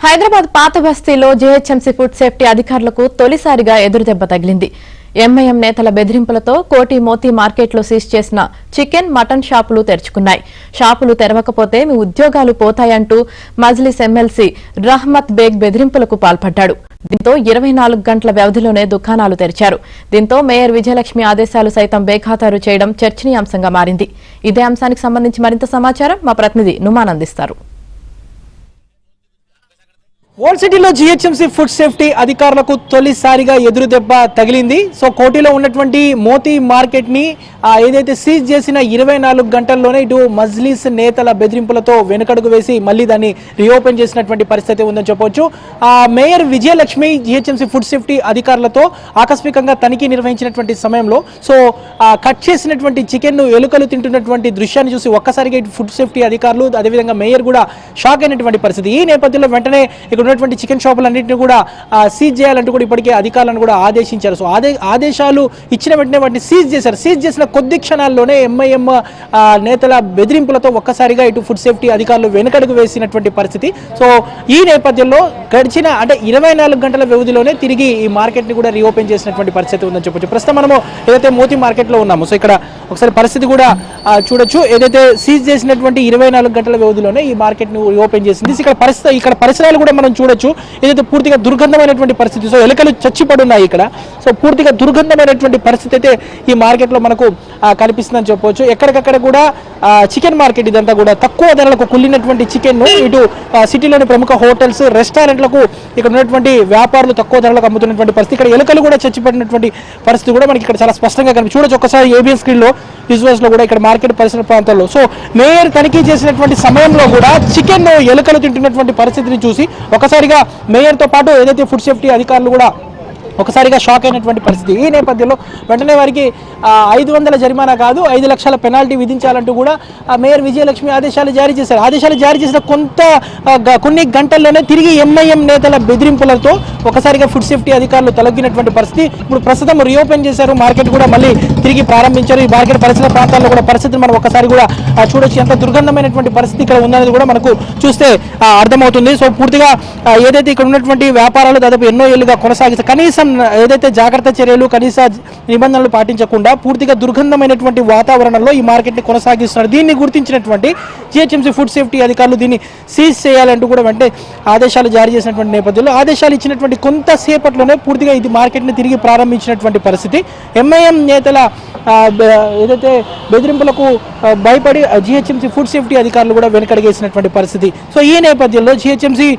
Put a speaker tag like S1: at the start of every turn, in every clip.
S1: హైదరాబాద్ పాత బస్తీలో GHMC food safety అధికారులకు తొలిసారిగా ఎదురుదెబ్బ తగిలింది. ఎంఐఎం నేతల బెదిరింపులతో కోటి మోతీ మార్కెట్లో సీజ్ చేసిన చికెన్, మటన్ షాపులు తెరుచుకున్నాయి. షాపులు తెరవకపోతే మీ ఉద్యోగాలు పోతాయంటూ మజ్లిస్ ఎమ్మెల్సీ రహ్మత్ బేగ్ బెదిరింపులకు పాల్పడ్డాడు. దీంతో 24 గంటల వ్యవధిలోనే దుకాణాలు తెరిచారు. దీంతో మేయర్ విజయలక్ష్మి ఆదేశాలు సైతం బేఖాతరు చేయడం చర్చనీయాంశంగా మారింది. ఇదే అంశానికి సంబంధించి మరింత సమాచారం మా ప్రతినిధి నుమాన్ అందిస్తారు.
S2: ఓల్డ్ సిటీలో జీహెచ్ఎంసీ ఫుడ్ సేఫ్టీ అధికారులకు తొలిసారిగా ఎదురు దెబ్బ తగిలింది. సో కోటిలో ఉన్నటువంటి మోతీ మార్కెట్ ని ఏదైతే సీజ్ చేసిన 24 గంటల్లోనే ఇటు మజ్లిస్ నేతల బెదిరింపులతో వెనుకడుగు వేసి మళ్ళీ దాన్ని రీఓపెన్ చేసినటువంటి పరిస్థితి ఉందని చెప్పొచ్చు. Mayor Vijayalakshmi GHMC food safety అధికారులతో ఆకస్మికంగా తనిఖీ నిర్వహించినటువంటి సమయంలో కట్ చేసినటువంటి చికెన్ ను ఎలుకలు తింటున్నటువంటి దృశ్యాన్ని చూసి ఒక్కసారిగా ఇటు ఫుడ్ సేఫ్టీ అధికారులు అదేవిధంగా మేయర్ కూడా షాక్ అయినటువంటి పరిస్థితి. ఈ నేపథ్యంలో వెంటనే ఇక్కడ ఉన్నటువంటి చికెన్ షాపులన్నింటినీ కూడా సీజ్ చేయాలంటూ కూడా ఇప్పటికే అధికారులను కూడా ఆదేశించారు. సో ఆదేశాలు ఇచ్చిన వెంటనే వాటిని సీజ్ చేశారు. సీజ్ చేసిన కొద్ది క్షణాల్లోనే ఎంఐఎం నేతల బెదిరింపులతో ఒక్కసారిగా ఇటు ఫుడ్ సేఫ్టీ అధికారులు వెనుకడుగు వేసినటువంటి పరిస్థితి. సో ఈ నేపథ్యంలో గడిచిన 24 గంటల వ్యవధిలోనే తిరిగి ఈ మార్కెట్ ని కూడా రీఓపెన్ చేసినటువంటి పరిస్థితి ఉందని చెప్పొచ్చు. ప్రస్తుతం మనము ఏదైతే మోతీ మార్కెట్ లో ఉన్నాము, సో ఇక్కడ ఒకసారి పరిస్థితి కూడా చూడొచ్చు. ఏదైతే సీజ్ చేసినటువంటి 24 గంటల వ్యవధిలోనే ఈ మార్కెట్ ను రీఓపెన్ చేసింది. ఇక్కడ పరిసరాలు కూడా మనం చూడొచ్చు. ఏదైతే పూర్తిగా దుర్గంధమైనటువంటి పరిస్థితి, సో ఎలుకలు చచ్చిపడి ఉన్నాయి ఇక్కడ. సో పూర్తిగా దుర్గంధమైనటువంటి పరిస్థితి అయితే ఈ మార్కెట్ లో మనకు కనిపిస్తుందని చెప్పవచ్చు. ఎక్కడికక్కడ కూడా చికెన్ మార్కెట్ ఇదంతా కూడా తక్కువ ధరలకు కుళ్ళినటువంటి చికెన్ ను ఇటు సిటీలోని ప్రముఖ హోటల్స్, రెస్టారెంట్లకు ఇక్కడ ఉన్నటువంటి వ్యాపారులు తక్కువ ధరలకు అమ్ముతున్నటువంటి పరిస్థితి. ఇక్కడ ఎలుకలు కూడా చచ్చిపడినటువంటి పరిస్థితి కూడా మనకి ఇక్కడ చాలా స్పష్టంగా చూడొచ్చు. ఒకసారి ఏబిఎన్ స్క్రీన్ లో విజువల్స్ లో కూడా ఇక్కడ మార్కెట్ పరిసర ప్రాంతాల్లో సో మేయర్ తనిఖీ చేసినటువంటి సమయంలో కూడా చికెన్ ఎలుకలు తింటున్నటువంటి పరిస్థితిని చూసి ఒకసారిగా మేయర్ తో పాటు ఏదైతే ఫుడ్ సేఫ్టీ అధికారులు కూడా ఒకసారిగా షాక్ అయినటువంటి పరిస్థితి. ఈ నేపథ్యంలో వెంటనే వారికి 500 జరిమానా కాదు 5 లక్షల పెనాల్టీ విధించాలంటూ కూడా మేయర్ విజయలక్ష్మి ఆదేశాలు జారీ చేశారు. ఆదేశాలు జారీ చేసిన కొన్ని గంటల్లోనే తిరిగి ఎంఐఎం నేతల బెదిరింపులతో ఒకసారిగా ఫుడ్ సేఫ్టీ అధికారులు తొలగినటువంటి పరిస్థితి. ఇప్పుడు ప్రస్తుతం రీఓపెన్ చేశారు, మార్కెట్ కూడా మళ్ళీ తిరిగి ప్రారంభించారు. ఈ మార్కెట్ పరిసర ప్రాంతాల్లో కూడా పరిస్థితిని మనం ఒకసారి కూడా చూడొచ్చు. ఎంత దుర్గంధమైనటువంటి పరిస్థితి ఇక్కడ ఉందనేది కూడా మనకు చూస్తే అర్థమవుతుంది. సో పూర్తిగా ఏదైతే ఇక్కడ ఉన్నటువంటి వ్యాపారాలు దాదాపు ఎన్నో ఏళ్ళుగా కొనసాగిస్తారు, కనీసం ఏదైతే జాగ్రత్త చర్యలు, కనీస నిబంధనలు పాటించకుండా పూర్తిగా దుర్గంధమైనటువంటి వాతావరణంలో ఈ మార్కెట్ ని కొనసాగిస్తున్నారు. దీన్ని గుర్తించినటువంటి జీహెచ్ఎంసీ ఫుడ్ సేఫ్టీ అధికారులు దీన్ని సీజ్ చేయాలంటూ కూడా వెంటనే ఆదేశాలు జారీ చేసినటువంటి నేపథ్యంలో ఆదేశాలు ఇచ్చినటువంటి కొంతసేపట్లోనే పూర్తిగా ఇది మార్కెట్ ని తిరిగి ప్రారంభించినటువంటి పరిస్థితి. ఎంఐఎం నేతల ఏదైతే బెదిరింపులకు భయపడి జీహెచ్ఎంసీ ఫుడ్ సేఫ్టీ అధికారులు కూడా వెనకడిగేసినటువంటి పరిస్థితి. సో ఈ నేపథ్యంలో జీహెచ్ఎంసీ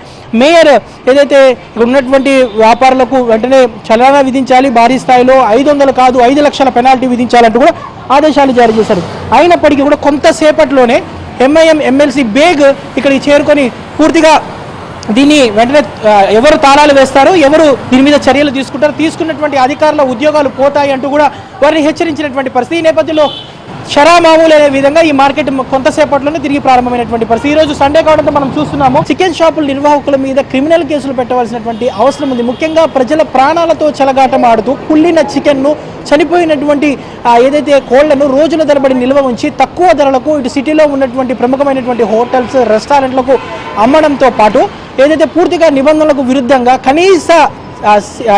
S2: మేయర్ ఏదైతే ఉన్నటువంటి వ్యాపారులకు వెంటనే చలానా విధించాలి, భారీ స్థాయిలో 500 కాదు 5 లక్షల పెనాల్టీ విధించాలంటూ కూడా ఆదేశాలు జారీ చేశారు. అయినప్పటికీ కూడా కొంతసేపట్లోనే ఎంఐఎం ఎమ్మెల్సీ బేగ్ ఇక్కడికి చేరుకొని పూర్తిగా దీన్ని వెంటనే ఎవరు తాళాలు వేస్తారు, ఎవరు దీని మీద చర్యలు తీసుకుంటారు, తీసుకున్నటువంటి అధికారుల ఉద్యోగాలు పోతాయి అంటూ కూడా వారిని హెచ్చరించినటువంటి పరిస్థితి. ఈ నేపథ్యంలో షరామామూలు అనే విధంగా ఈ మార్కెట్ కొంతసేపట్లోనే తిరిగి ప్రారంభమైనటువంటి పరిస్థితి. ఈ రోజు సండే కావడంతో మనం చూస్తున్నాము చికెన్ షాపుల నిర్వాహకుల మీద క్రిమినల్ కేసులు పెట్టవలసినటువంటి అవసరం ఉంది. ముఖ్యంగా ప్రజల ప్రాణాలతో చెలగాటం ఆడుతూ కుళ్ళిన చికెన్ ను, చనిపోయినటువంటి ఏదైతే కోళ్లను రోజుల తరబడి నిల్వ ఉంచి తక్కువ ధరలకు ఇటు సిటీలో ఉన్నటువంటి ప్రముఖమైనటువంటి హోటల్స్, రెస్టారెంట్లకు అమ్మడంతో పాటు ఏదైతే పూర్తిగా నిబంధనలకు విరుద్ధంగా కనీస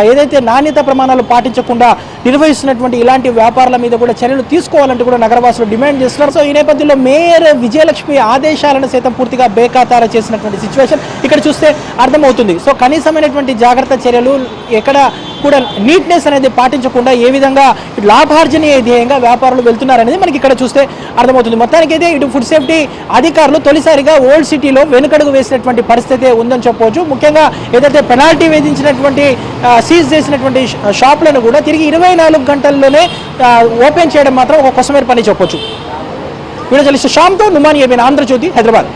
S2: ఏదైతే నాణ్యత ప్రమాణాలు పాటించకుండా నిర్వహిస్తున్నటువంటి ఇలాంటి వ్యాపారాల మీద కూడా చర్యలు తీసుకోవాలంటూ కూడా నగరవాసులు డిమాండ్ చేస్తున్నారు. సో ఈ నేపథ్యంలో మేయర్ విజయలక్ష్మి ఆదేశాలను సైతం పూర్తిగా బేఖాతారు చేసినటువంటి సిచ్యువేషన్ ఇక్కడ చూస్తే అర్థమవుతుంది. సో కనీసమైనటువంటి జాగ్రత్త చర్యలు, ఎక్కడ కూడా నీట్నెస్ అనేది పాటించకుండా ఏ విధంగా లాభార్జనీయ ధ్యేయంగా వ్యాపారులు వెళ్తున్నారనేది మనకి ఇక్కడ చూస్తే అర్థమవుతుంది. మొత్తానికైతే ఇటు ఫుడ్ సేఫ్టీ అధికారులు తొలిసారిగా ఓల్డ్ సిటీలో వెనుకడుగు వేసినటువంటి పరిస్థితి ఉందని చెప్పవచ్చు. ముఖ్యంగా ఏదైతే పెనాల్టీ విధించినటువంటి సీజ్ చేసినటువంటి షాపులను కూడా తిరిగి 24 గంటల్లోనే ఓపెన్ చేయడం మాత్రం ఒక కొసమేర పని చెప్పొచ్చు. వీడియో జర్నలిస్ట్ శ్యామ్తో నుమాన్ ఏబిఎన్, ఆంధ్రజ్యోతి, హైదరాబాద్.